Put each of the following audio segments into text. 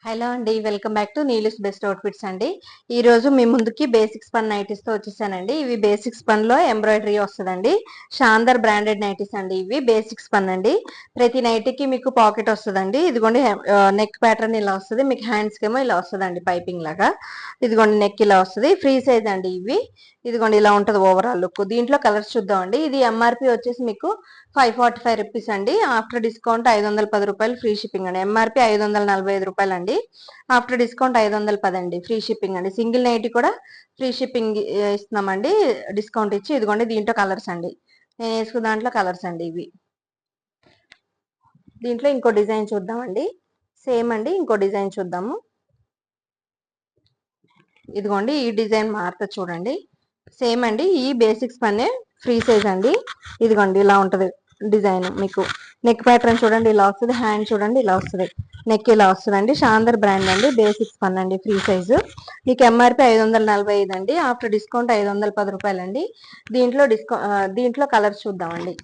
Hello అండి, welcome back to Neelu's best outfits అండి. ఈ రోజు మీ ముందుకి బేసిక్స్ పన్ నైటీస్ తో వచ్చేసానండి. ఇవి బేసిక్స్ పన్ లో ఎంబ్రాయిడరీ వస్తుందండి. షాందర్ బ్రాండెడ్ నైటీస్ అండి. ఇవి బేసిక్స్ పన్ అండి. ప్రతి నైటీకి మీకు పాకెట్ వస్తుందండి. ఇదిగోండి నెక్ ప్యాటర్న్ ఇలా వస్తుంది. మీకు హ్యాండ్స్ కేమో ఇలా వస్తుందండి పైపింగ్ లాగా. ఇదిగోండి నెక్ ఇలా వస్తుంది. ఫ్రీ సైజ్ అండి ఇవి. ఇదిగోండి ఇలా ఉంటుంది ఓవరాల్ లుక్. దీంట్లో కలర్స్ చూద్దామండి. ఇది ఎంఆర్పి వచ్చేసి మీకు 545 రూపీస్ అండి. ఆఫ్టర్ డిస్కౌంట్ 510 రూపాయలు ఫ్రీ షిప్పింగ్ అండి. ఎంఆర్పి 545 రూపాయలు అండి. ఆఫ్టర్ డిస్కౌంట్ 510 అండి. ఫ్రీ షిప్పింగ్ అండి. సింగిల్ నైటీ కూడా ఫ్రీ షిప్పింగ్ ఇస్తున్నామండి డిస్కౌంట్ ఇచ్చి. ఇదిగోండి దీంట్లో కలర్స్ అండి. నేను వేసుకున్న దాంట్లో కలర్స్ అండి ఇవి. దీంట్లో ఇంకో డిజైన్ చూద్దామండి. సేమ్ అండి, ఇంకో డిజైన్ చూద్దాము. ఇదిగోండి ఈ డిజైన్ మారుతుంది చూడండి. సేమ్ అండి, ఈ బేసిక్స్ పన్నే ఫ్రీ సైజ్ అండి. ఇదిగోండి ఇలా ఉంటది డిజైన్. మీకు నెక్ ప్యాటర్న్ చూడండి ఇలా వస్తుంది. హ్యాండ్ చూడండి ఇలా వస్తుంది. నెక్ ఇలా వస్తుందండి. షాందర్ బ్రాండ్ అండి. బేసిక్స్ పన్ అండి. Free size. మీకు ఎంఆర్పి 545 అండి. ఆఫ్టర్ డిస్కౌంట్ 510 రూపాయలు అండి. దీంట్లో కలర్స్ చూద్దామండి.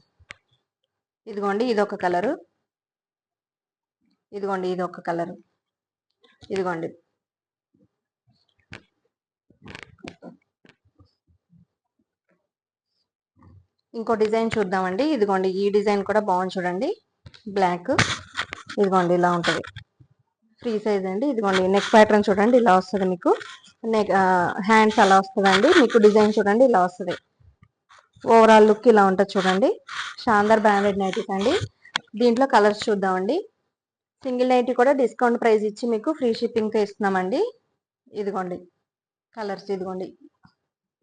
ఇదిగోండి ఇదొక కలరు. ఇదిగోండి ఇదొక కలరు. ఇదిగోండి ఇంకో డిజైన్ చూద్దామండి. ఇదిగోండి ఈ డిజైన్ కూడా బాగుంది చూడండి. బ్లాక్. ఇదిగోండి ఇలా ఉంటుంది. ఫ్రీ సైజ్ అండి. ఇదిగోండి నెక్ ప్యాటర్న్ చూడండి ఇలా వస్తుంది మీకు. నెక్ హ్యాండ్స్ అలా వస్తుందండి. మీకు డిజైన్ చూడండి ఇలా వస్తుంది. ఓవరాల్ లుక్ ఇలా ఉంటుంది చూడండి. షాందర్ బ్రాండెడ్ నైటీస్ అండి. దీంట్లో కలర్స్ చూద్దామండి. సింగిల్ నైటీ కూడా డిస్కౌంట్ ప్రైస్ ఇచ్చి మీకు ఫ్రీ షిప్పింగ్తో ఇస్తున్నామండి. ఇదిగోండి కలర్స్. ఇదిగోండి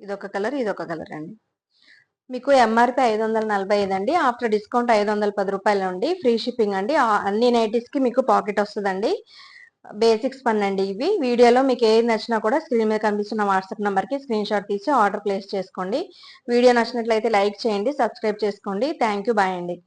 ఇదొక కలర్, ఇదొక కలర్ అండి. మీకు ఎంఆర్పి 545 అండి. ఆఫ్టర్ డిస్కౌంట్ 510 రూపాయలు అండి. ఫ్రీ షిప్పింగ్ అండి. అన్ని నైటీస్ కి మీకు పాకెట్ వస్తుందండి. బేసిక్స్ పన్ అండి ఇవి. వీడియోలో మీకు ఏది నచ్చినా కూడా స్క్రీన్ మీద కనిపిస్తున్న వాట్సాప్ నెంబర్కి స్క్రీన్ షాట్ తీసి ఆర్డర్ ప్లేస్ చేసుకోండి. వీడియో నచ్చినట్లయితే లైక్ చేయండి, సబ్స్క్రైబ్ చేసుకోండి. థ్యాంక్ యూ, బాయ్ అండి.